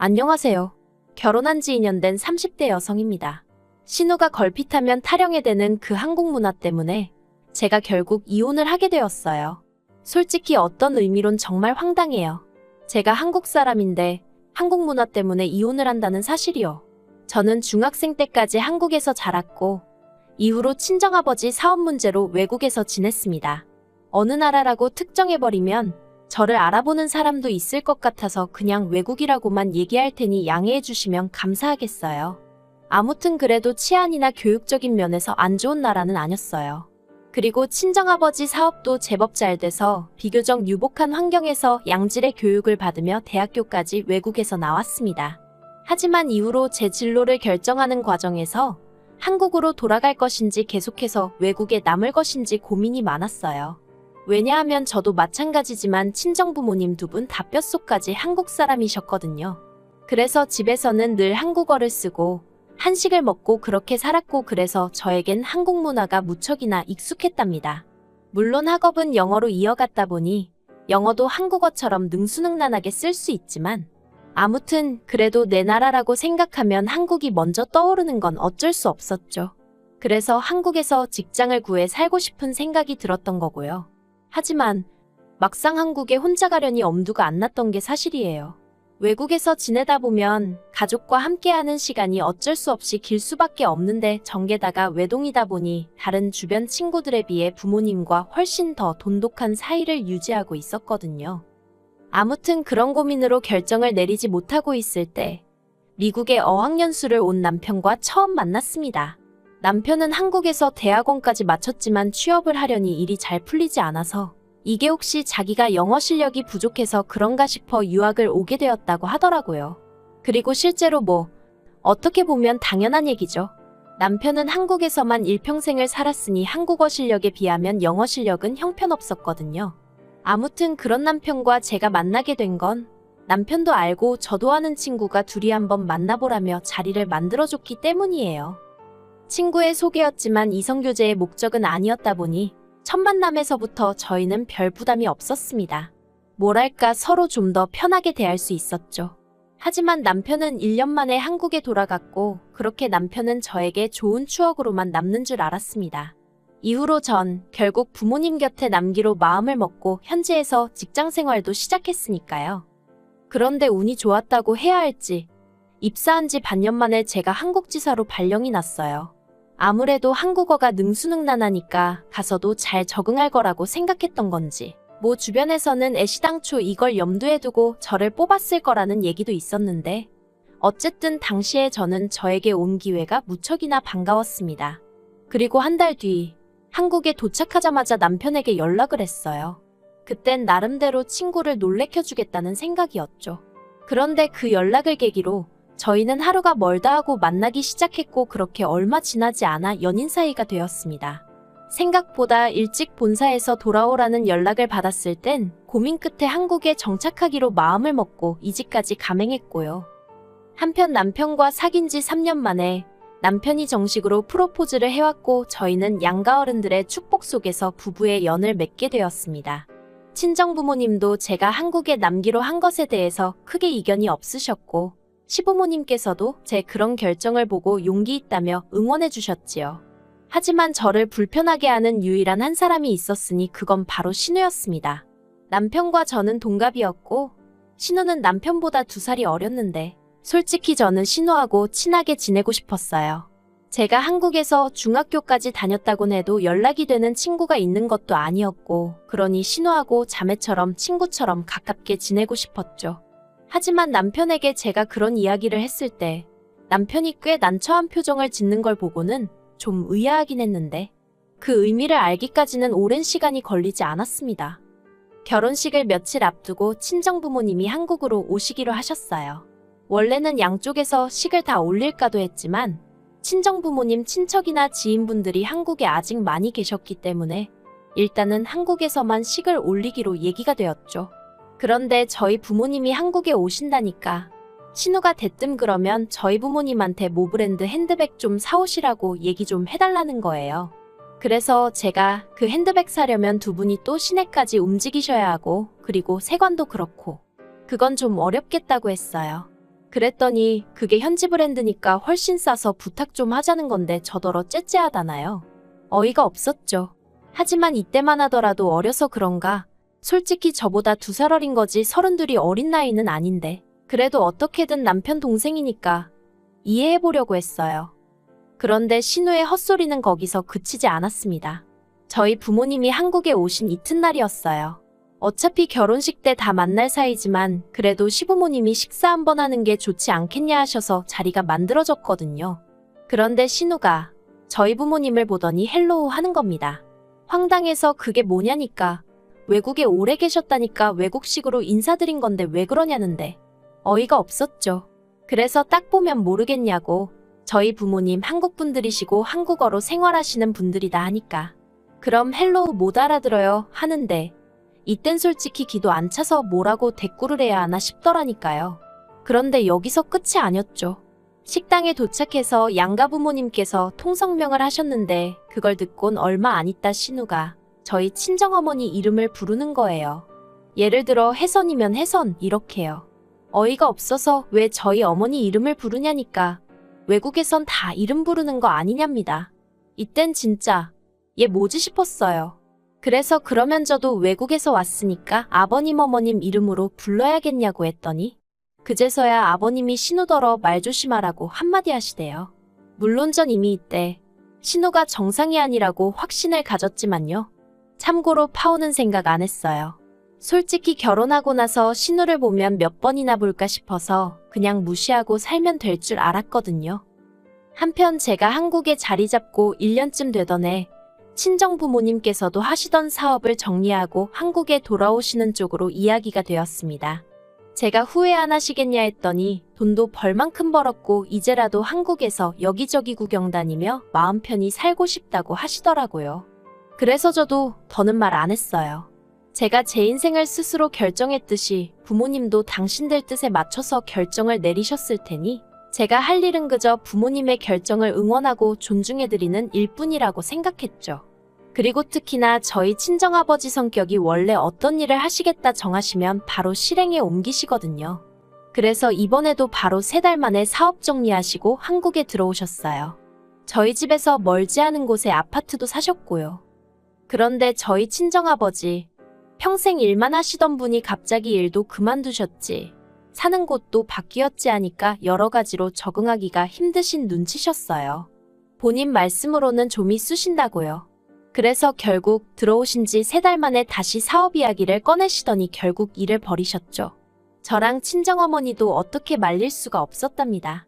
안녕하세요. 결혼한 지 2년 된 30대 여성입니다. 신우가 걸핏하면 타령에 대는 그 한국 문화 때문에 제가 결국 이혼을 하게 되었어요. 솔직히 어떤 의미론 정말 황당해요. 제가 한국 사람인데 한국 문화 때문에 이혼을 한다는 사실이요. 저는 중학생 때까지 한국에서 자랐고 이후로 친정아버지 사업 문제로 외국에서 지냈습니다. 어느 나라라고 특정해버리면 저를 알아보는 사람도 있을 것 같아서 그냥 외국이라고만 얘기할 테니 양해해 주시면 감사하겠어요. 아무튼 그래도 치안이나 교육적인 면에서 안 좋은 나라는 아니었어요. 그리고 친정아버지 사업도 제법 잘 돼서 비교적 유복한 환경에서 양질의 교육을 받으며 대학교까지 외국에서 나왔습니다. 하지만 이후로 제 진로를 결정하는 과정에서 한국으로 돌아갈 것인지 계속해서 외국에 남을 것인지 고민이 많았어요. 왜냐하면 저도 마찬가지지만 친정부모님 두 분 다 뼛속까지 한국 사람이셨거든요. 그래서 집에서는 늘 한국어를 쓰고 한식을 먹고 그렇게 살았고 그래서 저에겐 한국 문화가 무척이나 익숙했답니다. 물론 학업은 영어로 이어갔다 보니 영어도 한국어처럼 능수능란하게 쓸 수 있지만 아무튼 그래도 내 나라라고 생각하면 한국이 먼저 떠오르는 건 어쩔 수 없었죠. 그래서 한국에서 직장을 구해 살고 싶은 생각이 들었던 거고요. 하지만 막상 한국에 혼자 가려니 엄두가 안 났던 게 사실이에요. 외국에서 지내다 보면 가족과 함께하는 시간이 어쩔 수 없이 길 수밖에 없는데 정게다가 외동이다 보니 다른 주변 친구들에 비해 부모님과 훨씬 더 돈독한 사이를 유지하고 있었거든요. 아무튼 그런 고민으로 결정을 내리지 못하고 있을 때 미국에 어학연수를 온 남편과 처음 만났습니다. 남편은 한국에서 대학원까지 마쳤지만 취업을 하려니 일이 잘 풀리지 않아서 이게 혹시 자기가 영어 실력이 부족해서 그런가 싶어 유학을 오게 되었다고 하더라고요. 그리고 실제로 어떻게 보면 당연한 얘기죠. 남편은 한국에서만 일평생을 살았으니 한국어 실력에 비하면 영어 실력은 형편없었거든요. 아무튼 그런 남편과 제가 만나게 된 건 남편도 알고 저도 아는 친구가 둘이 한번 만나보라며 자리를 만들어줬기 때문이에요. 친구의 소개였지만 이성교제의 목적은 아니었다 보니 첫 만남에서부터 저희는 별 부담이 없었습니다. 뭐랄까 서로 좀 더 편하게 대할 수 있었죠. 하지만 남편은 1년 만에 한국에 돌아갔고 그렇게 남편은 저에게 좋은 추억으로만 남는 줄 알았습니다. 이후로 전 결국 부모님 곁에 남기로 마음을 먹고 현지에서 직장 생활도 시작했으니까요. 그런데 운이 좋았다고 해야 할지 입사한 지 반년 만에 제가 한국지사로 발령이 났어요. 아무래도 한국어가 능수능란하니까 가서도 잘 적응할 거라고 생각했던 건지 주변에서는 애시당초 이걸 염두에 두고 저를 뽑았을 거라는 얘기도 있었는데 어쨌든 당시에 저는 저에게 온 기회가 무척이나 반가웠습니다. 그리고 한 달 뒤 한국에 도착하자마자 남편에게 연락을 했어요. 그땐 나름대로 친구를 놀래켜주겠다는 생각이었죠. 그런데 그 연락을 계기로 저희는 하루가 멀다 하고 만나기 시작했고 그렇게 얼마 지나지 않아 연인 사이가 되었습니다. 생각보다 일찍 본사에서 돌아오라는 연락을 받았을 땐 고민 끝에 한국에 정착하기로 마음을 먹고 이직까지 감행했고요. 한편 남편과 사귄 지 3년 만에 남편이 정식으로 프로포즈를 해왔고 저희는 양가 어른들의 축복 속에서 부부의 연을 맺게 되었습니다. 친정부모님도 제가 한국에 남기로 한 것에 대해서 크게 이견이 없으셨고 시부모님께서도 제 그런 결정을 보고 용기 있다며 응원해 주셨지요. 하지만 저를 불편하게 하는 유일한 한 사람이 있었으니 그건 바로 신우였습니다. 남편과 저는 동갑이었고 신우는 남편보다 2살이 어렸는데 솔직히 저는 신우하고 친하게 지내고 싶었어요. 제가 한국에서 중학교까지 다녔다곤 해도 연락이 되는 친구가 있는 것도 아니었고 그러니 신우하고 자매처럼 친구처럼 가깝게 지내고 싶었죠. 하지만 남편에게 제가 그런 이야기를 했을 때 남편이 꽤 난처한 표정을 짓는 걸 보고는 좀 의아하긴 했는데 그 의미를 알기까지는 오랜 시간이 걸리지 않았습니다. 결혼식을 며칠 앞두고 친정부모님이 한국으로 오시기로 하셨어요. 원래는 양쪽에서 식을 다 올릴까도 했지만 친정부모님 친척이나 지인분들이 한국에 아직 많이 계셨기 때문에 일단은 한국에서만 식을 올리기로 얘기가 되었죠. 그런데 저희 부모님이 한국에 오신다니까 신우가 대뜸 그러면 저희 부모님한테 모브랜드 핸드백 좀 사오시라고 얘기 좀 해달라는 거예요. 그래서 제가 그 핸드백 사려면 두 분이 또 시내까지 움직이셔야 하고 그리고 세관도 그렇고 그건 좀 어렵겠다고 했어요. 그랬더니 그게 현지 브랜드니까 훨씬 싸서 부탁 좀 하자는 건데 저더러 째째하다나요. 어이가 없었죠. 하지만 이때만 하더라도 어려서 그런가. 솔직히 저보다 2살 어린 거지 32이 어린 나이는 아닌데. 그래도 어떻게든 남편 동생이니까 이해해보려고 했어요. 그런데 신우의 헛소리는 거기서 그치지 않았습니다. 저희 부모님이 한국에 오신 이튿날이었어요. 어차피 결혼식 때 다 만날 사이지만 그래도 시부모님이 식사 한번 하는 게 좋지 않겠냐 하셔서 자리가 만들어졌거든요. 그런데 신우가 저희 부모님을 보더니 헬로우 하는 겁니다. 황당해서 그게 뭐냐니까. 외국에 오래 계셨다니까 외국식으로 인사드린 건데 왜 그러냐는데. 어이가 없었죠. 그래서 딱 보면 모르겠냐고. 저희 부모님 한국 분들이시고 한국어로 생활하시는 분들이다 하니까. 그럼 헬로우 못 알아들어요 하는데 이땐 솔직히 기도 안 차서 뭐라고 대꾸를 해야 하나 싶더라니까요. 그런데 여기서 끝이 아니었죠. 식당에 도착해서 양가 부모님께서 통성명을 하셨는데 그걸 듣곤 얼마 안 있다 신우가 저희 친정어머니 이름을 부르는 거예요. 예를 들어 혜선이면 혜선 이렇게요. 어이가 없어서 왜 저희 어머니 이름을 부르냐니까. 외국에선 다 이름 부르는 거 아니냐입니다. 이땐 진짜 얘 뭐지 싶었어요. 그래서 그러면 저도 외국에서 왔으니까 아버님 어머님 이름으로 불러야겠냐고 했더니 그제서야 아버님이 신우더러 말 조심하라고 한마디 하시대요. 물론 전 이미 이때 신우가 정상이 아니라고 확신을 가졌지만요. 참고로 파오는 생각 안 했어요. 솔직히 결혼하고 나서 신우를 보면 몇 번이나 볼까 싶어서 그냥 무시하고 살면 될 줄 알았거든요. 한편 제가 한국에 자리 잡고 1년쯤 되던 해 친정 부모님께서도 하시던 사업을 정리하고 한국에 돌아오시는 쪽으로 이야기가 되었습니다. 제가 후회 안 하시겠냐 했더니 돈도 벌만큼 벌었고 이제라도 한국에서 여기저기 구경 다니며 마음 편히 살고 싶다고 하시더라고요. 그래서 저도 더는 말 안 했어요. 제가 제 인생을 스스로 결정했듯이 부모님도 당신들 뜻에 맞춰서 결정을 내리셨을 테니 제가 할 일은 그저 부모님의 결정을 응원하고 존중해드리는 일뿐이라고 생각했죠. 그리고 특히나 저희 친정아버지 성격이 원래 어떤 일을 하시겠다 정하시면 바로 실행에 옮기시거든요. 그래서 이번에도 바로 3달 만에 사업 정리하시고 한국에 들어오셨어요. 저희 집에서 멀지 않은 곳에 아파트도 사셨고요. 그런데 저희 친정아버지 평생 일만 하시던 분이 갑자기 일도 그만두셨지. 사는 곳도 바뀌었지 하니까 여러 가지로 적응하기가 힘드신 눈치셨어요. 본인 말씀으로는 좀이 쑤신다고요. 그래서 결국 들어오신 지 3달 만에 다시 사업 이야기를 꺼내시더니 결국 일을 버리셨죠. 저랑 친정어머니도 어떻게 말릴 수가 없었답니다.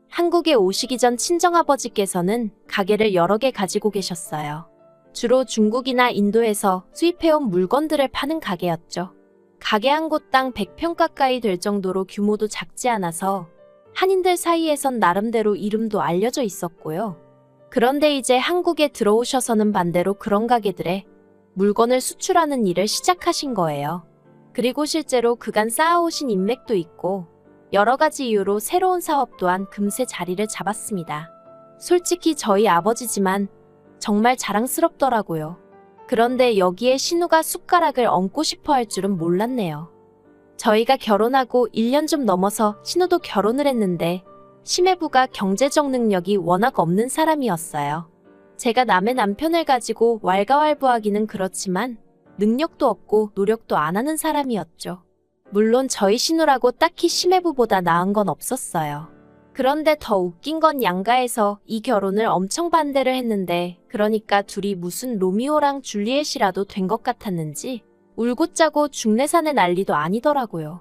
한국에 오시기 전 친정아버지께서는 가게를 여러 개 가지고 계셨어요. 주로 중국이나 인도에서 수입해온 물건들을 파는 가게였죠. 가게 한 곳당 100평 가까이 될 정도로 규모도 작지 않아서 한인들 사이에선 나름대로 이름도 알려져 있었고요. 그런데 이제 한국에 들어오셔서는 반대로 그런 가게들에 물건을 수출하는 일을 시작하신 거예요. 그리고 실제로 그간 쌓아오신 인맥도 있고 여러 가지 이유로 새로운 사업 또한 금세 자리를 잡았습니다. 솔직히 저희 아버지지만 정말 자랑스럽더라고요. 그런데 여기에 신우가 숟가락을 얹고 싶어 할 줄은 몰랐네요. 저희가 결혼하고 1년 좀 넘어서 신우도 결혼을 했는데 심해부가 경제적 능력이 워낙 없는 사람이었어요. 제가 남의 남편을 가지고 왈가왈부하기는 그렇지만 능력도 없고 노력도 안 하는 사람이었죠. 물론 저희 신우라고 딱히 심해부보다 나은 건 없었어요. 그런데 더 웃긴 건 양가에서 이 결혼을 엄청 반대를 했는데 그러니까 둘이 무슨 로미오랑 줄리엣이라도 된 것 같았는지 울고 짜고 중내산의 난리도 아니더라고요.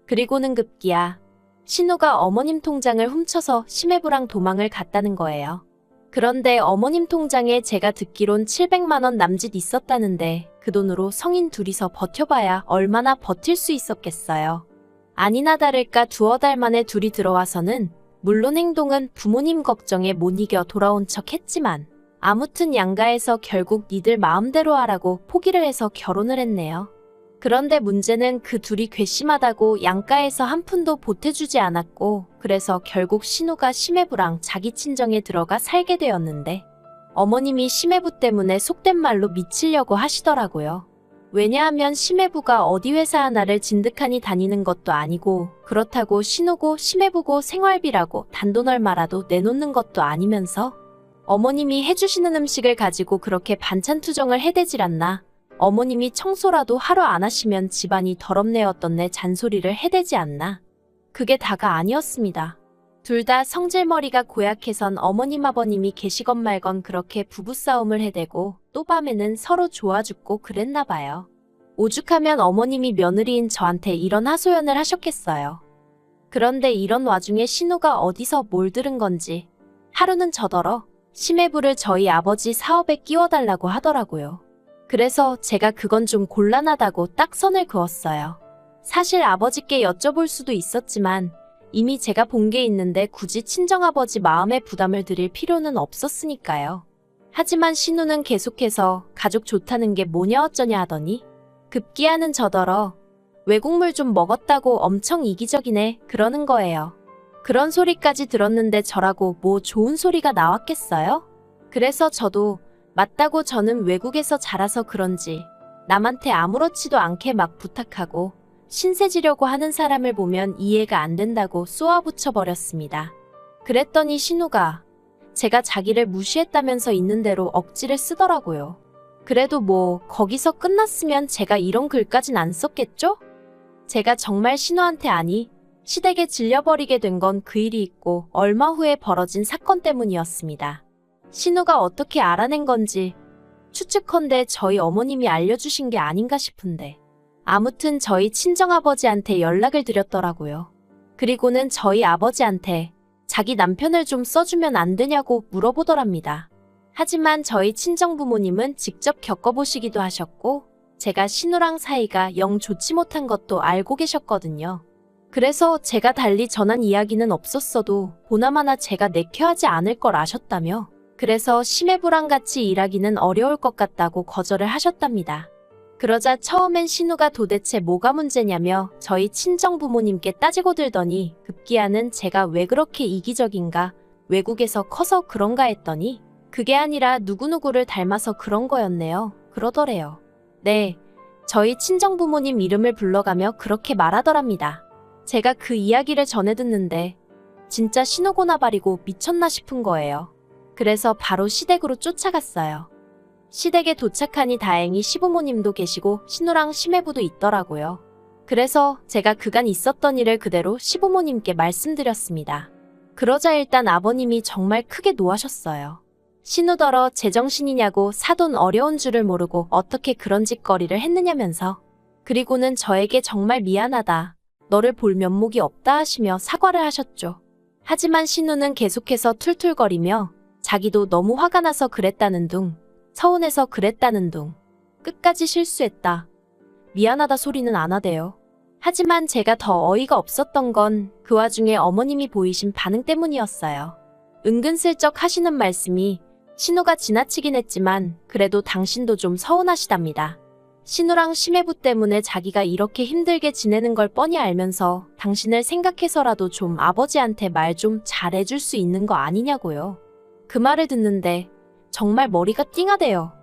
그리고는 급기야 신우가 어머님 통장을 훔쳐서 심해부랑 도망을 갔다는 거예요. 그런데 어머님 통장에 제가 듣기론 700만 원 남짓 있었다는데 그 돈으로 성인 둘이서 버텨봐야 얼마나 버틸 수 있었겠어요. 아니나 다를까 2달 만에 둘이 들어와서는 물론 행동은 부모님 걱정에 못 이겨 돌아온 척 했지만 아무튼 양가에서 결국 니들 마음대로 하라고 포기를 해서 결혼을 했네요. 그런데 문제는 그 둘이 괘씸하다고 양가에서 한 푼도 보태주지 않았고 그래서 결국 신우가 심해부랑 자기 친정에 들어가 살게 되었는데 어머님이 심해부 때문에 속된 말로 미치려고 하시더라고요. 왜냐하면 심해부가 어디 회사 하나를 진득하니 다니는 것도 아니고 그렇다고 신우고 심해부고 생활비라고 단돈 얼마라도 내놓는 것도 아니면서 어머님이 해주시는 음식을 가지고 그렇게 반찬 투정을 해대질 않나. 어머님이 청소라도 하루 안 하시면 집안이 더럽네 어떻네 잔소리를 해대지 않나. 그게 다가 아니었습니다. 둘 다 성질머리가 고약해선 어머님 아버님이 계시건 말건 그렇게 부부싸움을 해대고 또 밤에는 서로 좋아 죽고 그랬나 봐요. 오죽하면 어머님이 며느리인 저한테 이런 하소연을 하셨겠어요. 그런데 이런 와중에 신우가 어디서 뭘 들은 건지 하루는 저더러 심해부를 저희 아버지 사업에 끼워달라고 하더라고요. 그래서 제가 그건 좀 곤란하다고 딱 선을 그었어요. 사실 아버지께 여쭤볼 수도 있었지만 이미 제가 본 게 있는데 굳이 친정아버지 마음에 부담을 드릴 필요는 없었으니까요. 하지만 신우는 계속해서 가족 좋다는 게 뭐냐 어쩌냐 하더니 급기야는 저더러 외국물 좀 먹었다고 엄청 이기적이네 그러는 거예요. 그런 소리까지 들었는데 저라고 뭐 좋은 소리가 나왔겠어요? 그래서 저도 맞다고 저는 외국에서 자라서 그런지 남한테 아무렇지도 않게 막 부탁하고 신세지려고 하는 사람을 보면 이해가 안 된다고 쏘아붙여버렸습니다. 그랬더니 신우가 제가 자기를 무시했다면서 있는 대로 억지를 쓰더라고요. 그래도 뭐 거기서 끝났으면 제가 이런 글까진 안 썼겠죠? 제가 정말 신우한테 아니 시댁에 질려버리게 된 건 그 일이 있고 얼마 후에 벌어진 사건 때문이었습니다. 신우가 어떻게 알아낸 건지 추측컨대 저희 어머님이 알려주신 게 아닌가 싶은데 아무튼 저희 친정아버지한테 연락을 드렸더라고요. 그리고는 저희 아버지한테 자기 남편을 좀 써주면 안 되냐고 물어보더랍니다. 하지만 저희 친정부모님은 직접 겪어보시기도 하셨고 제가 신우랑 사이가 영 좋지 못한 것도 알고 계셨거든요. 그래서 제가 달리 전한 이야기는 없었어도 보나마나 제가 내켜하지 않을 걸 아셨다며 그래서 심해부랑 같이 일하기는 어려울 것 같다고 거절을 하셨답니다. 그러자 처음엔 신우가 도대체 뭐가 문제냐며 저희 친정부모님께 따지고 들더니 급기야는 제가 왜 그렇게 이기적인가 외국에서 커서 그런가 했더니 그게 아니라 누구누구를 닮아서 그런 거였네요. 그러더래요. 네, 저희 친정부모님 이름을 불러가며 그렇게 말하더랍니다. 제가 그 이야기를 전해 듣는데 진짜 신우고나 바리고 미쳤나 싶은 거예요. 그래서 바로 시댁으로 쫓아갔어요. 시댁에 도착하니 다행히 시부모님도 계시고 신우랑 심해부도 있더라고요. 그래서 제가 그간 있었던 일을 그대로 시부모님께 말씀드렸습니다. 그러자 일단 아버님이 정말 크게 노하셨어요. 신우더러 제정신이냐고 사돈 어려운 줄을 모르고 어떻게 그런 짓거리를 했느냐면서 그리고는 저에게 정말 미안하다. 너를 볼 면목이 없다 하시며 사과를 하셨죠. 하지만 신우는 계속해서 툴툴거리며 자기도 너무 화가 나서 그랬다는 둥 서운해서 그랬다는 둥 끝까지 실수했다. 미안하다 소리는 안 하대요. 하지만 제가 더 어이가 없었던 건 그 와중에 어머님이 보이신 반응 때문이었어요. 은근슬쩍 하시는 말씀이 신우가 지나치긴 했지만 그래도 당신도 좀 서운하시답니다. 신우랑 심해부 때문에 자기가 이렇게 힘들게 지내는 걸 뻔히 알면서 당신을 생각해서라도 좀 아버지한테 말 좀 잘해줄 수 있는 거 아니냐고요. 그 말을 듣는데 정말 머리가 띵하대요.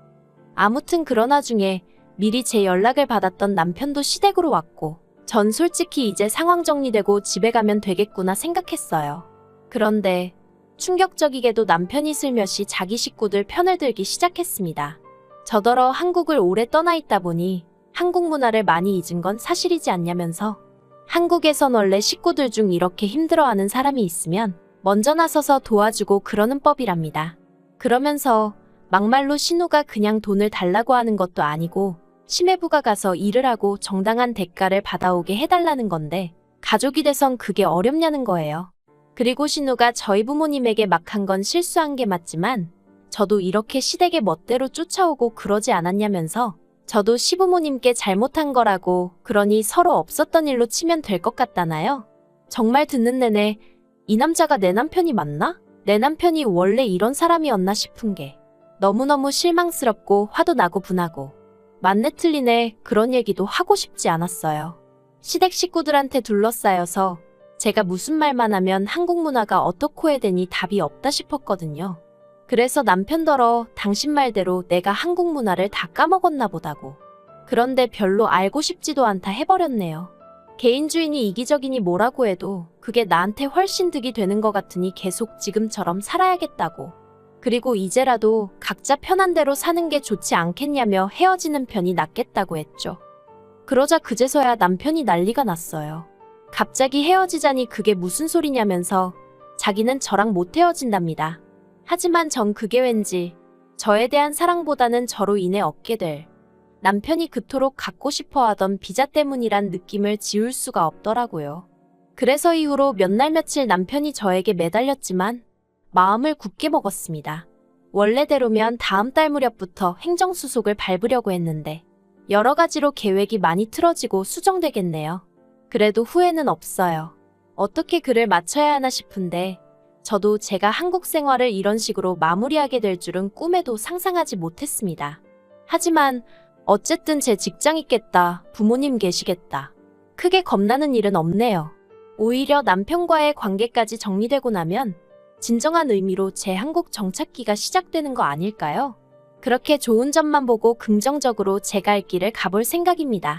아무튼 그런 와중에 미리 제 연락을 받았던 남편도 시댁으로 왔고 전 솔직히 이제 상황 정리되고 집에 가면 되겠구나 생각했어요. 그런데 충격적이게도 남편이 슬며시 자기 식구들 편을 들기 시작했습니다. 저더러 한국을 오래 떠나 있다 보니 한국 문화를 많이 잊은 건 사실이지 않냐면서 한국에선 원래 식구들 중 이렇게 힘들어하는 사람이 있으면 먼저 나서서 도와주고 그러는 법이랍니다. 그러면서 막말로 신우가 그냥 돈을 달라고 하는 것도 아니고 심해부가 가서 일을 하고 정당한 대가를 받아오게 해달라는 건데 가족이 돼선 그게 어렵냐는 거예요. 그리고 신우가 저희 부모님에게 막 한 건 실수한 게 맞지만 저도 이렇게 시댁의 멋대로 쫓아오고 그러지 않았냐면서 저도 시부모님께 잘못한 거라고 그러니 서로 없었던 일로 치면 될 것 같다나요? 정말 듣는 내내 이 남자가 내 남편이 맞나? 내 남편이 원래 이런 사람이었나 싶은 게 너무너무 실망스럽고 화도 나고 분하고 맞네 틀리네 그런 얘기도 하고 싶지 않았어요. 시댁 식구들한테 둘러싸여서 제가 무슨 말만 하면 한국 문화가 어떻고 해야 되니 답이 없다 싶었거든요. 그래서 남편더러 당신 말대로 내가 한국 문화를 다 까먹었나 보다고 그런데 별로 알고 싶지도 않다 해버렸네요. 개인주의니 이기적이니 뭐라고 해도 그게 나한테 훨씬 득이 되는 것 같으니 계속 지금처럼 살아야겠다고. 그리고 이제라도 각자 편한 대로 사는 게 좋지 않겠냐며 헤어지는 편이 낫겠다고 했죠. 그러자 그제서야 남편이 난리가 났어요. 갑자기 헤어지자니 그게 무슨 소리냐면서 자기는 저랑 못 헤어진답니다. 하지만 전 그게 왠지 저에 대한 사랑보다는 저로 인해 얻게 될 남편이 그토록 갖고 싶어 하던 비자 때문이란 느낌을 지울 수가 없더라고요. 그래서 이후로 몇 날 며칠 남편이 저에게 매달렸지만 마음을 굳게 먹었습니다. 원래대로면 다음 달 무렵부터 행정수속을 밟으려고 했는데 여러 가지로 계획이 많이 틀어지고 수정되겠네요. 그래도 후회는 없어요. 어떻게 글을 맞춰야 하나 싶은데 저도 제가 한국 생활을 이런 식으로 마무리하게 될 줄은 꿈에도 상상하지 못했습니다. 하지만 어쨌든 제 직장 있겠다, 부모님 계시겠다. 크게 겁나는 일은 없네요. 오히려 남편과의 관계까지 정리되고 나면 진정한 의미로 제 한국 정착기가 시작되는 거 아닐까요? 그렇게 좋은 점만 보고 긍정적으로 제 갈 길을 가볼 생각입니다.